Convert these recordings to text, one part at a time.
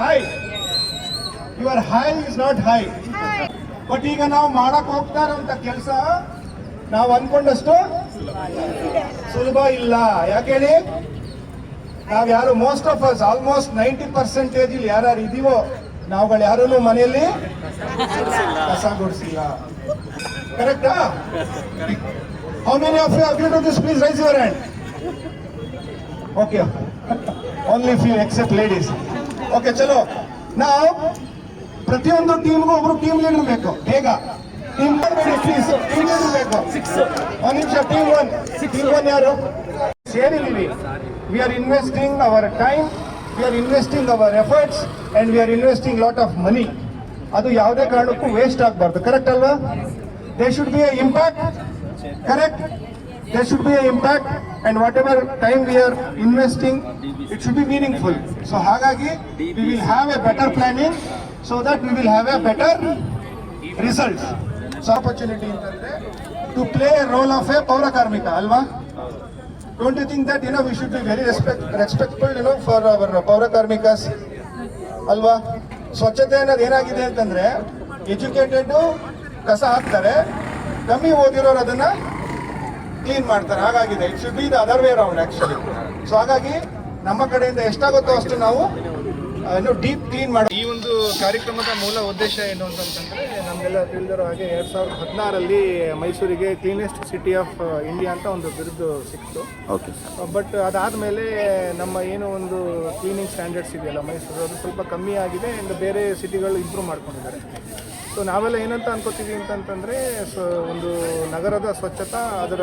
High, your high is not high. But ಈಗ ನಾವು ಮಾಡಕ್ ಹೋಗ್ತಾ ಇರೋಂಥ ಕೆಲಸ ನಾವು ಅನ್ಕೊಂಡಷ್ಟು ಸುಲಭ ಇಲ್ಲ. ಯಾಕೆ ಹೇಳಿ? ನಾವ್ ಯಾರು ಮೋಸ್ಟ್ ಆಫ್ ಅಸ್ ಆಲ್ಮೋಸ್ಟ್ 90% ಇಲ್ಲಿ ಯಾರು ಇದೀವೋ ನಾವುಗಳು ಯಾರೂ ಮನೆಯಲ್ಲಿ ಕಸ ಗುಡಿಸಿಲ್ಲ. ಕರೆಕ್ಟಾ? How many of you agree to this? Please raise your hand. Okay, only few except ladies. Okay, ಚಲೋ. ನಾವು ಪ್ರತಿಯೊಂದು ಟೀಮ್ಗೂ ಒಬ್ರು ಟೀಮ್ ಲೀಡರ್ ಬೇಕು. ಬೇಗ ಟೀಮ್ ಮಾಡಬೇಡಿ ಪ್ಲೀಸ್. ಟೀಮ್ ಲೀಡರ್ ಬೇಕು. ಒಂದು ನಿಮಿಷ. ಟೀಮ್ ಒನ್ ಯಾರು? ಸೇರಿದ್ದೀವಿ. We are investing our time, we are investing our efforts and we are investing lot of money. ಅದು ಯಾವುದೇ ಕಾರಣಕ್ಕೂ ವೇಸ್ಟ್ ಆಗಬಾರ್ದು. ಕರೆಕ್ಟ್ ಅಲ್ವಾ? They should be a impact. Correct? there should be an impact, and whatever time we are investing, it should be meaningful. So hagagi we will have a better planning so that we will have a better results. So opportunity intande to play a role of a paura karmika alva. Don't you think that we should be very respectful for our paura karmikas alva? ಸ್ವಚ್ಛತೆ ಅನ್ನೋದು ಏನಾಗಿದೆ ಅಂತಂದ್ರೆ educated ಕಸ ಹಾಕ್ತಾರೆ, ಕಮ್ಮಿ ಓದಿರೋರು ಅದನ್ನ clean ಮಾಡ್ತಾರೆ. ಹಾಗಾಗಿದೆ. It should be the other way around actually. So ಹಾಗಾಗಿ ನಮ್ಮ ಕಡೆಯಿಂದ ಎಷ್ಟಾಗುತ್ತೋ ಅಷ್ಟು ನಾವು ಡೀಪ್ ಕ್ಲೀನ್ ಮಾಡಿ. ಈ ಒಂದು ಕಾರ್ಯಕ್ರಮದ ಮೂಲ ಉದ್ದೇಶ ಏನು ಅಂತಂದ್ರೆ, ನಮಗೆಲ್ಲ ತಿಳಿದಿರೋ ಹಾಗೆ 2016ರಲ್ಲಿ ಮೈಸೂರಿಗೆ ಕ್ಲೀನೆಸ್ಟ್ ಸಿಟಿ ಆಫ್ ಇಂಡಿಯಾ ಅಂತ ಒಂದು ಬಿರುದು ಸಿಕ್ತು. ಓಕೆ. ಬಟ್ ಅದಾದಮೇಲೆ ನಮ್ಮ ಏನು ಒಂದು ಕ್ಲೀನಿಂಗ್ ಸ್ಟ್ಯಾಂಡರ್ಡ್ಸ್ ಇದೆಯಲ್ಲ ಮೈಸೂರು, ಅದು ಸ್ವಲ್ಪ ಕಮ್ಮಿ ಆಗಿದೆ. ಆ್ಯಂಡ್ ಬೇರೆ ಸಿಟಿಗಳು ಇಂಪ್ರೂವ್ ಮಾಡ್ಕೊಂಡಿದ್ದಾರೆ. ಸೊ ನಾವೆಲ್ಲ ಏನಂತ ಅನ್ಕೋತೀವಿ ಅಂತಂತಂದರೆ, ಒಂದು ನಗರದ ಸ್ವಚ್ಛತಾ ಅದರ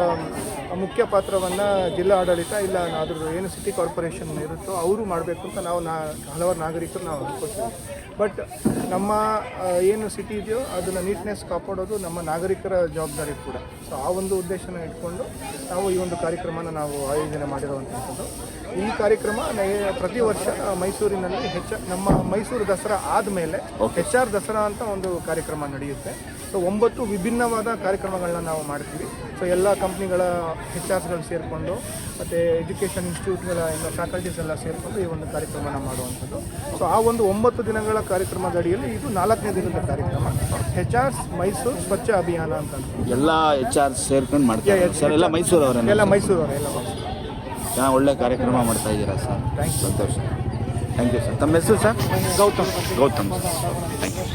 ಮುಖ್ಯ ಪಾತ್ರವನ್ನು ಜಿಲ್ಲಾ ಆಡಳಿತ ಇಲ್ಲ ಅದ್ರ ಏನು ಸಿಟಿ ಕಾರ್ಪೊರೇಷನ್ ಇರುತ್ತೋ ಅವರು ಮಾಡಬೇಕು ಅಂತ ನಾವು ಹಲವಾರು ನಾಗರಿಕರು ನಾವು ಅನ್ಕೋತೀವಿ. ಬಟ್ ನಮ್ಮ ಏನು ಸಿಟಿ ಇದೆಯೋ ಅದನ್ನು ನೀಟ್ನೆಸ್ ಕಾಪಾಡೋದು ನಮ್ಮ ನಾಗರಿಕರ ಜವಾಬ್ದಾರಿ ಕೂಡ. ಸೊ ಆ ಒಂದು ಉದ್ದೇಶನ ಇಟ್ಕೊಂಡು ನಾವು ಈ ಒಂದು ಕಾರ್ಯಕ್ರಮನ ನಾವು ಆಯೋಜನೆ ಮಾಡಿರುವಂಥದ್ದು. ಈ ಕಾರ್ಯಕ್ರಮ ಪ್ರತಿ ವರ್ಷ ಮೈಸೂರಿನಲ್ಲಿ ನಮ್ಮ ಮೈಸೂರು ದಸರಾ ಆದಮೇಲೆ HR ದಸರಾ ಅಂತ ಒಂದು ಕಾರ್ಯಕ್ರಮ ನಡೆಯುತ್ತೆ. ಸೊ 9 ವಿಭಿನ್ನವಾದ ಕಾರ್ಯಕ್ರಮಗಳನ್ನ ನಾವು ಮಾಡ್ತೀವಿ. ಸೊ ಎಲ್ಲ ಕಂಪ್ನಿಗಳ HRಸ್ಗಳು ಸೇರಿಕೊಂಡು ಮತ್ತು ಎಜುಕೇಷನ್ ಇನ್ಸ್ಟಿಟ್ಯೂಟ್ಗಳ ಎಲ್ಲ ಫ್ಯಾಕಲ್ಟೀಸ್ ಎಲ್ಲ ಸೇರಿಕೊಂಡು ಈ ಒಂದು ಕಾರ್ಯಕ್ರಮನ ಮಾಡುವಂಥದ್ದು. ಸೊ ಆ ಒಂದು 9 ದಿನಗಳ ಕಾರ್ಯಕ್ರಮದ ಅಡಿಯಲ್ಲಿ ಇದು 4ನೇ ದಿನದ ಕಾರ್ಯಕ್ರಮ, HRs ಮೈಸೂರು ಸ್ವಚ್ಛ ಅಭಿಯಾನ ಅಂತ. ಎಲ್ಲ HRs ಸೇರ್ಕೊಂಡು ಮಾಡ್ತಾರೆ ಸರ್? ಎಲ್ಲ ಮೈಸೂರವರೇ? ಎಲ್ಲ ಮೈಸೂರವರೇ. ಎಲ್ಲ ಚೆನ್ನಾಗಿ ಒಳ್ಳೆ ಕಾರ್ಯಕ್ರಮ ಮಾಡ್ತಾ ಇದ್ದೀರಾ ಸರ್. ಸಂತೋಷ. Thank you sir. ತಮ್ಮ ಹೆಸರು sir? Gautam. Gautam sir. Thank you.